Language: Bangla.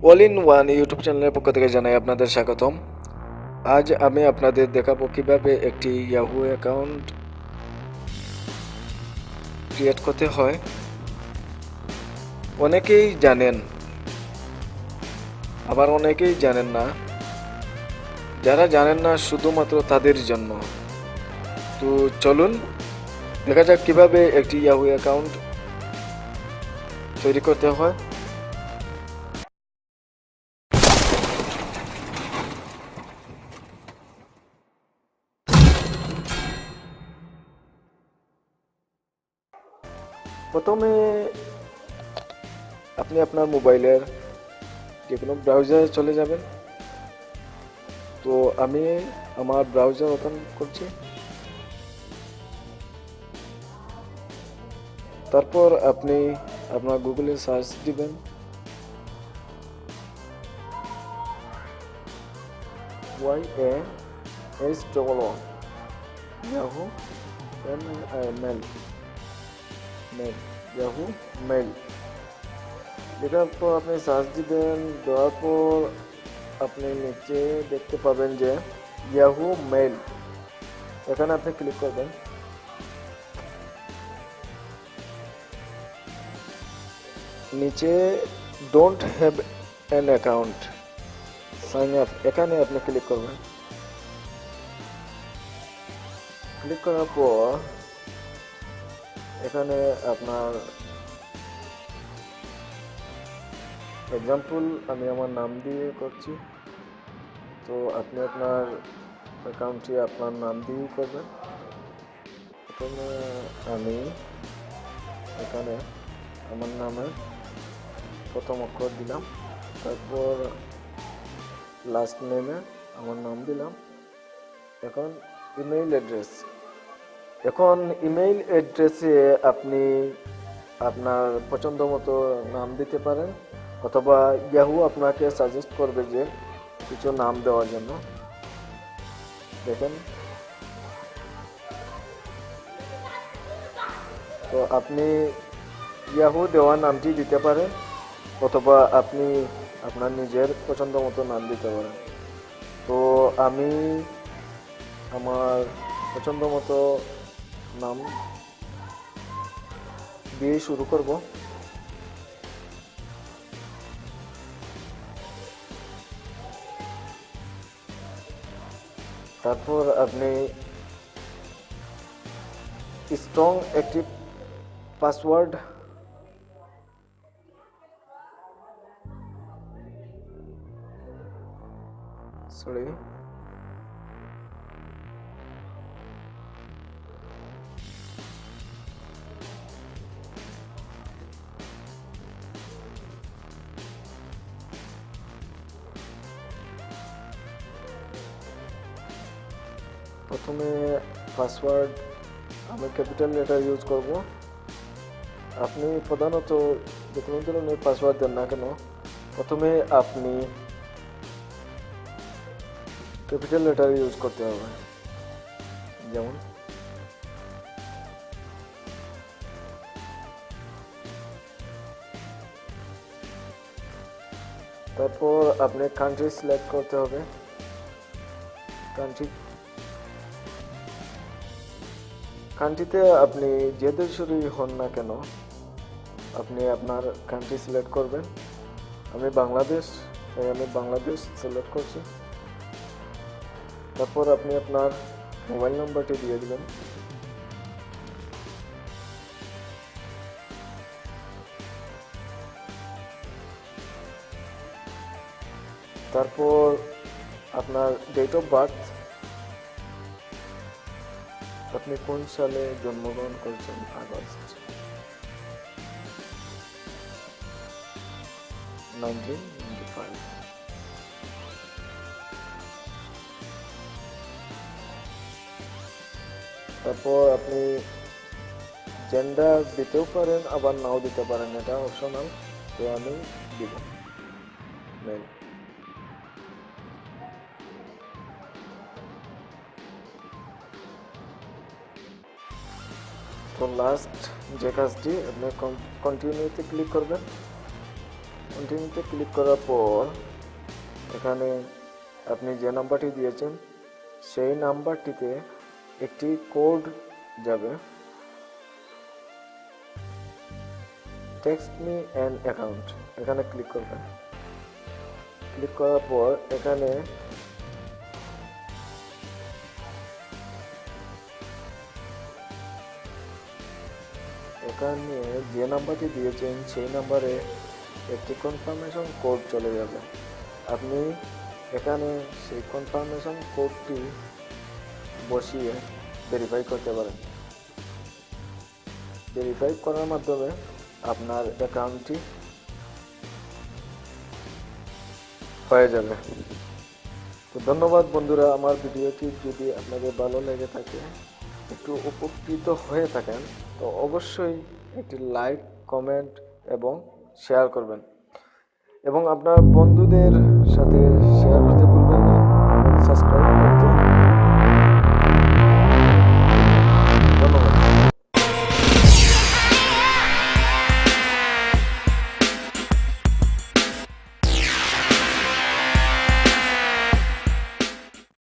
অল ইন ওয়ান ইউটিউব চ্যানেলের পক্ষ থেকে জানাই আপনাদের স্বাগতম। আজ আমি আপনাদের দেখাবো কিভাবে একটি ইয়াহু অ্যাকাউন্ট ক্রিয়েট করতে হয়। অনেকেই জানেন, আবার অনেকেই জানেন না। যারা জানেন না শুধুমাত্র তাদের জন্য। তো চলুন দেখা যাক কিভাবে একটি ইয়াহু অ্যাকাউন্ট তৈরি করতে হয়। প্রথমে আপনি আপনার মোবাইলের যে কোনো ব্রাউজারে চলে যাবেন। তো আমি আমার ব্রাউজার ওপেন করছি। তারপর আপনি আপনার গুগলে সার্চ দিবেন YAHOO Yahoo mail Yahoo mail. এটার পর আপনি সার্চ দিবেন। দেওয়ার পর আপনি নিচে দেখতে পাবেন যে ইয়াহু মেল, এখানে আপনি ক্লিক করবেন। নিচে don't have an account, sign up, এখানে আপনি ক্লিক করবেন। ক্লিক করার পর এখানে আপনার এক্সাম্পল আমি আমার নাম দিয়ে করছি। তো আপনি আপনার অ্যাকাউন্টটি আপনার নাম দিয়েই করবেন। প্রথমে আমি এখানে আমার নামে প্রথম অক্ষর দিলাম, তারপর লাস্ট নেমে আমার নাম দিলাম। এখন ইমেইল অ্যাড্রেসে আপনি আপনার পছন্দ মতো নাম দিতে পারেন, অথবা ইয়াহু আপনাকে সাজেস্ট করবে যে কিছু নাম দেওয়ার জন্য। দেখেন, তো আপনি ইয়াহু দেওয়ার নামটি দিতে পারেন, অথবা আপনি আপনার নিজের পছন্দ মতো নাম দিতে পারেন। তো আমি আমার পছন্দ মতো নাম দিয়ে শুরু করব। তারপর আপনি স্ট্রং অ্যাক্টিভ পাসওয়ার্ড প্রথমে পাসওয়ার্ড আমি ক্যাপিটাল লেটার ইউজ করব। আপনি প্রধানত যে কোনো ধরনের পাসওয়ার্ড দেন না কেন, প্রথমে আপনি ক্যাপিটাল লেটার ইউজ করতে হবে। যেমন তারপর আপনি কান্ট্রি সিলেক্ট করতে হবে। কান্ট্রিতে আপনি যে দেশেরই হন না কেন, আপনি আপনার কান্ট্রি সিলেক্ট করবেন। আমি বাংলাদেশ, তাই আমি বাংলাদেশ সিলেক্ট করছি। তারপর আপনি আপনার মোবাইল নম্বরটি দিয়ে দিবেন। তারপর আপনার ডেট অফ বার্থ, আপনি কোন সালে জন্মগ্রহণ করেছেন, আগস্ট 1995। তারপর আপনি জেন্ডার দিতেও পারেন, আবার নাও দিতে পারেন, এটা অপশনাল। তো আমি দিব মেল। তো লাস্ট যে কাজটি, আপনি কন্টিনিউতে ক্লিক করবেন। কন্টিনিউতে ক্লিক করার পর এখানে আপনি যে নাম্বারটি দিয়েছেন সেই নাম্বারটিতে একটি কোড যাবে। টেক্সট মি অ্যান অ্যাকাউন্ট, এখানে ক্লিক করবেন। ক্লিক করার পর এখানে যে নাম্বারটি দিয়েছেন সেই নাম্বারে একটি কনফার্মেশন কোড চলে যাবে। আপনি এখানে সেই কনফার্মেশন কোডটি বসিয়ে ভেরিফাই করতে পারেন। ভেরিফাই করার মাধ্যমে আপনার অ্যাকাউন্টটি হয়ে যাবে। তো ধন্যবাদ বন্ধুরা, আমার ভিডিওটি যদি আপনাদের ভালো লেগে থাকে, একটু উপকৃত হয়ে থাকেন, তো অবশ্যই একটি লাইক, কমেন্ট এবং শেয়ার করবেন এবং আপনার বন্ধুদের সাথে শেয়ার করতে ভুলবেন না।